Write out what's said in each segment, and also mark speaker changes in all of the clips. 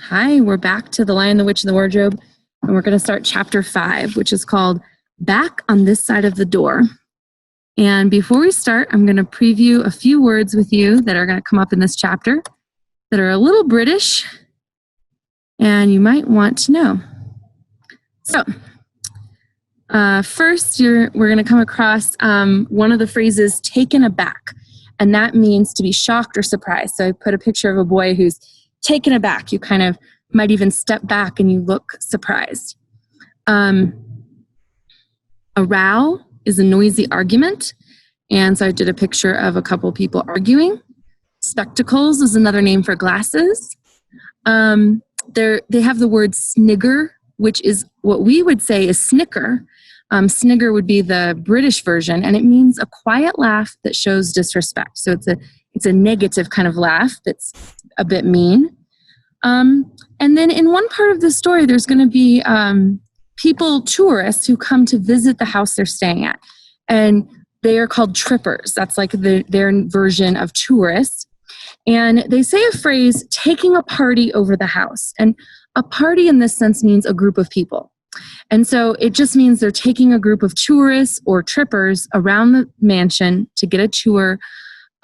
Speaker 1: Hi, we're back to The Lion, the Witch, and the Wardrobe, and we're going to start chapter 5, which is called Back on This Side of the Door. And before we start, I'm going to preview a few words with you that are going to come up in this chapter that are a little British, and you might want to know. So, first, we're going to come across one of the phrases, taken aback, and that means to be shocked or surprised. So I put a picture of a boy who's taken aback. You kind of might even step back and you look surprised. A row is a noisy argument. And so I did a picture of a couple people arguing. Spectacles is another name for glasses. They have the word snigger, which is what we would say is snicker. Snigger would be the British version, and it means a quiet laugh that shows disrespect. So it's a negative kind of laugh that's a bit mean. And then in one part of the story, there's going to be tourists who come to visit the house they're staying at. And they are called trippers. That's like their version of tourists. And they say a phrase, taking a party over the house. And a party in this sense means a group of people. And so it just means they're taking a group of tourists or trippers around the mansion to get a tour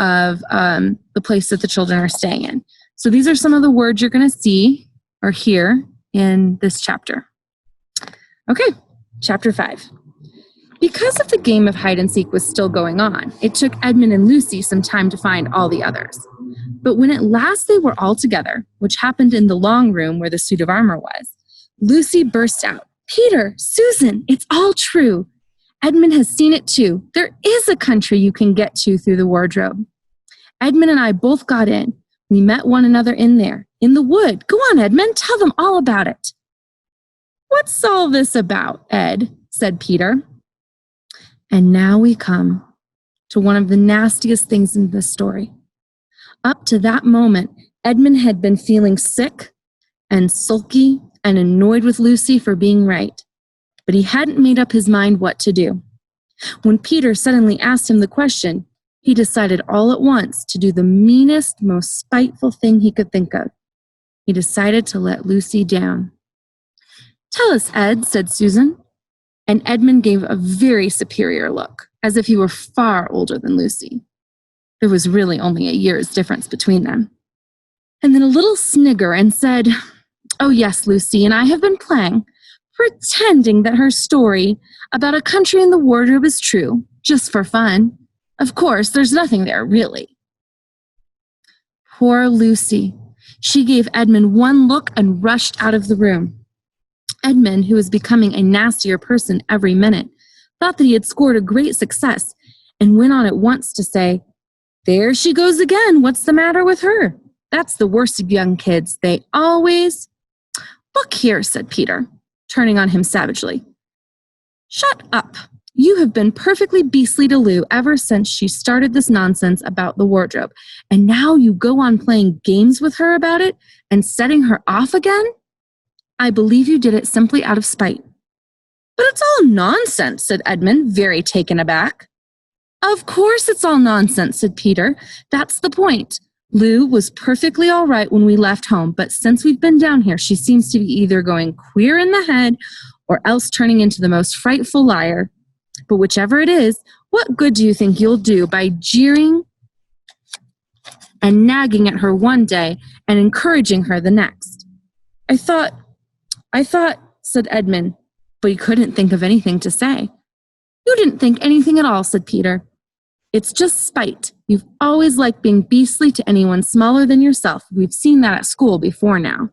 Speaker 1: of the place that the children are staying in. So these are some of the words you're going to see or hear in this chapter. Okay, chapter 5. Because of the game of hide and seek was still going on, it took Edmund and Lucy some time to find all the others. But when at last they were all together, which happened in the long room where the suit of armor was, Lucy burst out, "Peter, Susan, it's all true. Edmund has seen it too. There is a country you can get to through the wardrobe. Edmund and I both got in. We met one another in there, in the wood. Go on, Edmund, tell them all about it." "What's all this about, Ed?" said Peter. And now we come to one of the nastiest things in this story. Up to that moment, Edmund had been feeling sick and sulky and annoyed with Lucy for being right, but he hadn't made up his mind what to do. When Peter suddenly asked him the question, he decided all at once to do the meanest, most spiteful thing he could think of. He decided to let Lucy down. "Tell us, Ed," said Susan. And Edmund gave a very superior look, as if he were far older than Lucy. There was really only a year's difference between them. And then a little snigger and said, "Oh yes, Lucy and I have been playing, pretending that her story about a country in the wardrobe is true, just for fun. Of course, there's nothing there, really." Poor Lucy. She gave Edmund one look and rushed out of the room. Edmund, who was becoming a nastier person every minute, thought that he had scored a great success and went on at once to say, "There she goes again. What's the matter with her? That's the worst of young kids. They always—" "Look here," said Peter, turning on him savagely. "Shut up. You have been perfectly beastly to Lou ever since she started this nonsense about the wardrobe, and now you go on playing games with her about it and setting her off again? I believe you did it simply out of spite." "But it's all nonsense," said Edmund, very taken aback. "Of course it's all nonsense," said Peter. "That's the point. Lou was perfectly all right when we left home, but since we've been down here, she seems to be either going queer in the head or else turning into the most frightful liar. But whichever it is, what good do you think you'll do by jeering and nagging at her one day and encouraging her the next?" I thought, said Edmund, but he couldn't think of anything to say. "You didn't think anything at all," said Peter. "It's just spite. You've always liked being beastly to anyone smaller than yourself. We've seen that at school before now."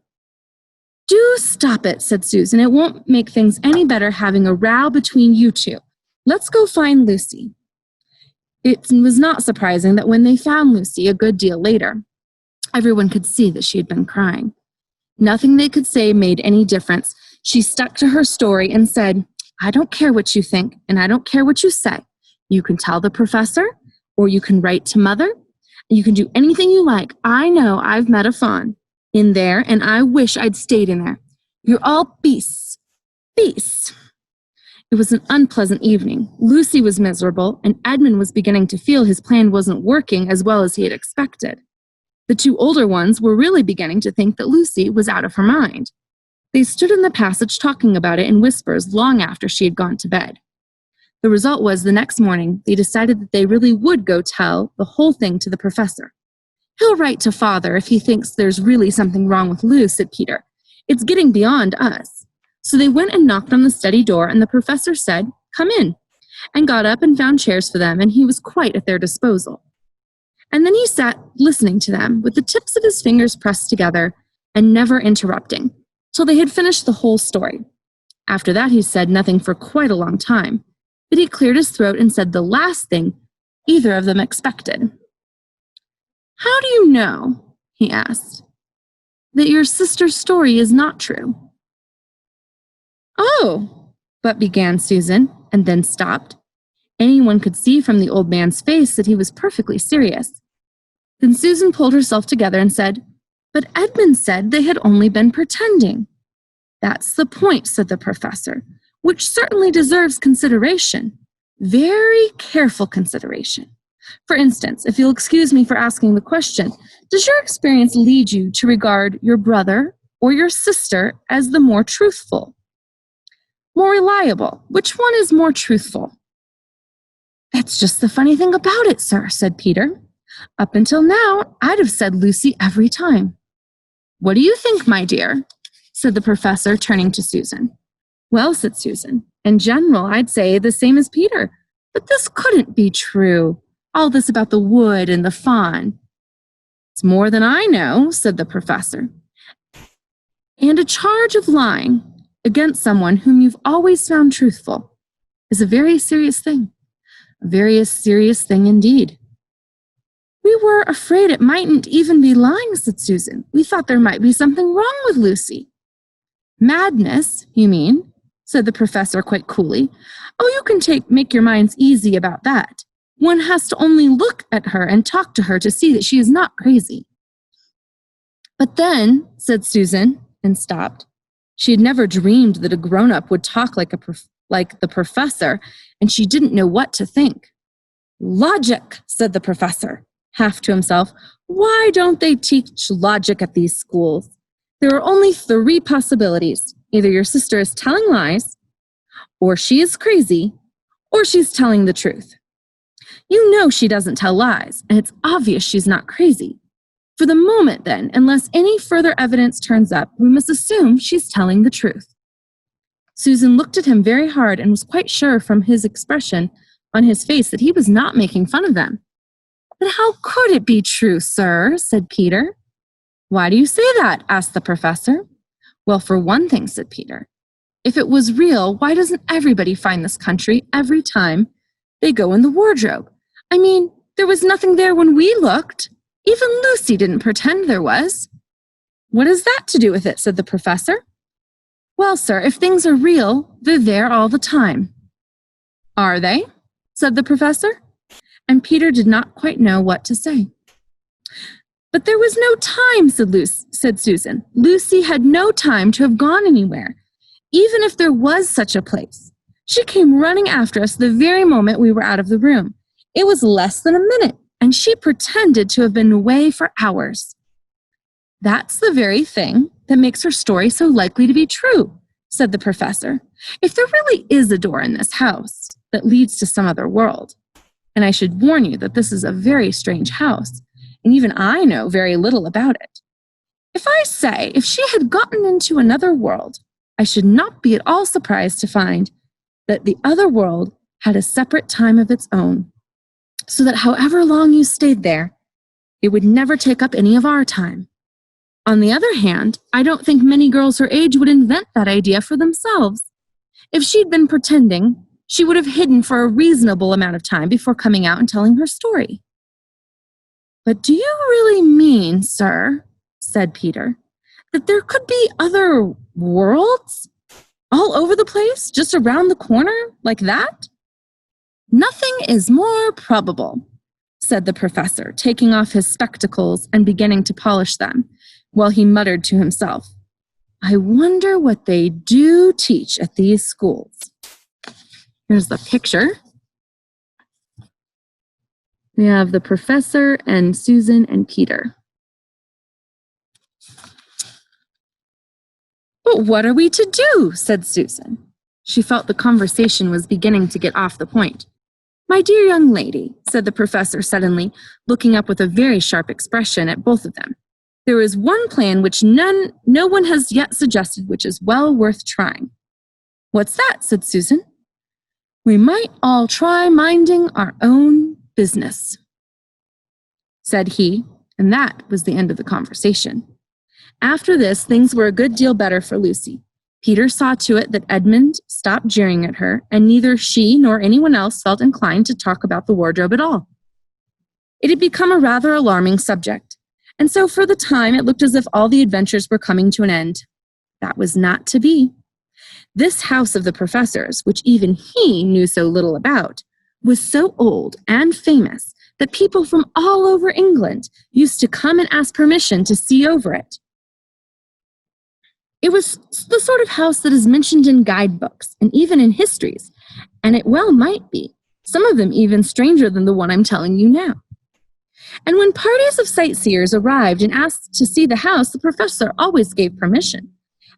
Speaker 1: "Do stop it," said Susan. "It won't make things any better having a row between you two. Let's go find Lucy." It was not surprising that when they found Lucy a good deal later, everyone could see that she had been crying. Nothing they could say made any difference. She stuck to her story and said, "I don't care what you think, and I don't care what you say. You can tell the professor, or you can write to Mother. You can do anything you like. I know I've met a fawn in there, and I wish I'd stayed in there. You're all beasts. Beasts." It was an unpleasant evening. Lucy was miserable, and Edmund was beginning to feel his plan wasn't working as well as he had expected. The two older ones were really beginning to think that Lucy was out of her mind. They stood in the passage talking about it in whispers long after she had gone to bed. The result was the next morning they decided that they really would go tell the whole thing to the professor. "He'll write to Father if he thinks there's really something wrong with Lou," said Peter. "It's getting beyond us." So they went and knocked on the study door, and the professor said, "Come in," and got up and found chairs for them, and he was quite at their disposal. And then he sat listening to them with the tips of his fingers pressed together and never interrupting, till they had finished the whole story. After that he said nothing for quite a long time, but he cleared his throat and said the last thing either of them expected. "How do you know," he asked, "that your sister's story is not true?" "Oh," but began Susan, and then stopped. Anyone could see from the old man's face that he was perfectly serious. Then Susan pulled herself together and said, "But Edmund said they had only been pretending." "That's the point," said the professor, "which certainly deserves consideration. Very careful consideration. For instance, if you'll excuse me for asking the question, does your experience lead you to regard your brother or your sister as the more truthful? More reliable? Which one is more truthful?" "That's just the funny thing about it, sir," said Peter. "Up until now, I'd have said Lucy every time." "What do you think, my dear?" said the professor, turning to Susan. "Well," said Susan, "in general, I'd say the same as Peter. But this couldn't be true. All this about the wood and the fawn." "It's more than I know," said the professor. "And a charge of lying against someone whom you've always found truthful is a very serious thing. A very serious thing indeed." "We were afraid it mightn't even be lying," said Susan. "We thought there might be something wrong with Lucy." "Madness, you mean?" said the professor quite coolly. "Oh, you can make your minds easy about that. One has to only look at her and talk to her to see that she is not crazy." "But then," said Susan, and stopped. She had never dreamed that a grown-up would talk like the professor, and she didn't know what to think. "Logic," said the professor, half to himself. "Why don't they teach logic at these schools? There are only 3 possibilities. Either your sister is telling lies, or she is crazy, or she's telling the truth. You know she doesn't tell lies, and it's obvious she's not crazy. For the moment, then, unless any further evidence turns up, we must assume she's telling the truth." Susan looked at him very hard and was quite sure from his expression on his face that he was not making fun of them. "But how could it be true, sir?" said Peter. "Why do you say that?" asked the professor. "Well, for one thing," said Peter, "if it was real, why doesn't everybody find this country every time they go in the wardrobe? I mean, there was nothing there when we looked. Even Lucy didn't pretend there was." "What has that to do with it?" said the professor. "Well, sir, if things are real, they're there all the time." "Are they?" said the professor. And Peter did not quite know what to say. "But there was no time," said Susan. "Lucy had no time to have gone anywhere, even if there was such a place. She came running after us the very moment we were out of the room. It was less than a minute, and she pretended to have been away for hours." "That's the very thing that makes her story so likely to be true," said the professor. "If there really is a door in this house that leads to some other world, and I should warn you that this is a very strange house, and even I know very little about it. If she had gotten into another world, I should not be at all surprised to find that the other world had a separate time of its own, so that however long you stayed there, it would never take up any of our time. On the other hand, I don't think many girls her age would invent that idea for themselves. If she'd been pretending, she would have hidden for a reasonable amount of time before coming out and telling her story." "But do you really mean, sir," said Peter, "that there could be other worlds all over the place, just around the corner, like that?" "Nothing is more probable," said the professor, taking off his spectacles and beginning to polish them, while he muttered to himself, "I wonder what they do teach at these schools." Here's the picture. We have the professor and Susan and Peter. "But what are we to do?" said Susan. She felt the conversation was beginning to get off the point. "My dear young lady," said the professor suddenly, looking up with a very sharp expression at both of them, "there is one plan which no one has yet suggested which is well worth trying." "What's that?" said Susan. "We might all try minding our own business," said he, and that was the end of the conversation. After this, things were a good deal better for Lucy. Peter saw to it that Edmund stopped jeering at her, and neither she nor anyone else felt inclined to talk about the wardrobe at all. It had become a rather alarming subject, and so for the time it looked as if all the adventures were coming to an end. That was not to be. This house of the professor's, which even he knew so little about, was so old and famous that people from all over England used to come and ask permission to see over it. It was the sort of house that is mentioned in guidebooks and even in histories, and it well might be, some of them even stranger than the one I'm telling you now. And when parties of sightseers arrived and asked to see the house, the professor always gave permission.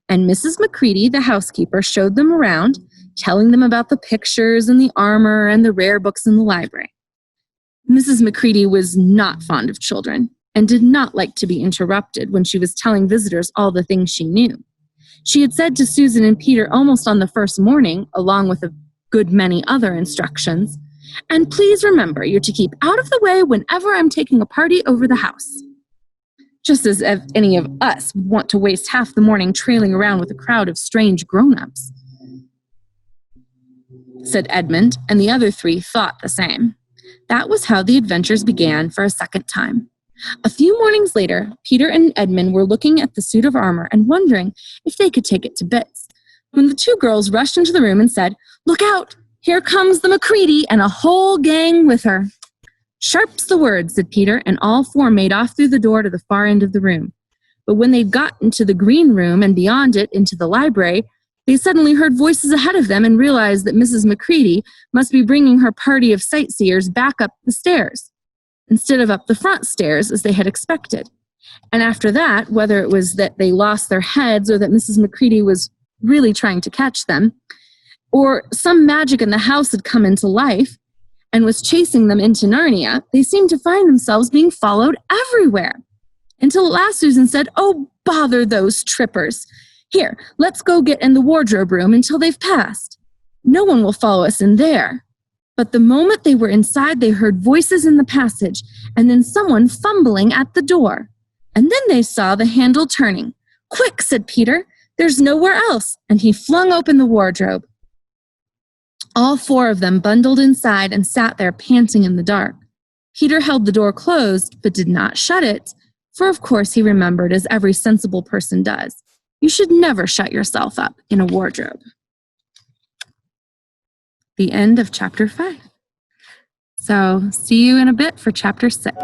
Speaker 1: And Mrs. Macready, the housekeeper, showed them around, telling them about the pictures and the armor and the rare books in the library. Mrs. Macready was not fond of children and did not like to be interrupted when she was telling visitors all the things she knew. She had said to Susan and Peter almost on the first morning, along with a good many other instructions, "And please remember, you're to keep out of the way whenever I'm taking a party over the house." Just as if any of us would want to waste half the morning trailing around with a crowd of strange grown-ups, said Edmund, and the other three thought the same. That was how the adventures began for a second time. A few mornings later, Peter and Edmund were looking at the suit of armor and wondering if they could take it to bits, when the two girls rushed into the room and said, "Look out! Here comes the Macready and a whole gang with her." "Sharp's the word," said Peter, and all four made off through the door to the far end of the room. But when they'd got into the green room and beyond it into the library, they suddenly heard voices ahead of them and realized that Mrs. Macready must be bringing her party of sightseers back up the stairs, instead of up the front stairs as they had expected. And after that, whether it was that they lost their heads or that Mrs. Macready was really trying to catch them, or some magic in the house had come into life and was chasing them into Narnia, they seemed to find themselves being followed everywhere. Until at last Susan said, "Oh, bother those trippers. Here, let's go get in the wardrobe room until they've passed. No one will follow us in there." But the moment they were inside, they heard voices in the passage, and then someone fumbling at the door. And then they saw the handle turning. "Quick," said Peter, "there's nowhere else," and he flung open the wardrobe. All four of them bundled inside and sat there panting in the dark. Peter held the door closed, but did not shut it, for of course he remembered, as every sensible person does, you should never shut yourself up in a wardrobe. The end of chapter 5. So see you in a bit for chapter 6.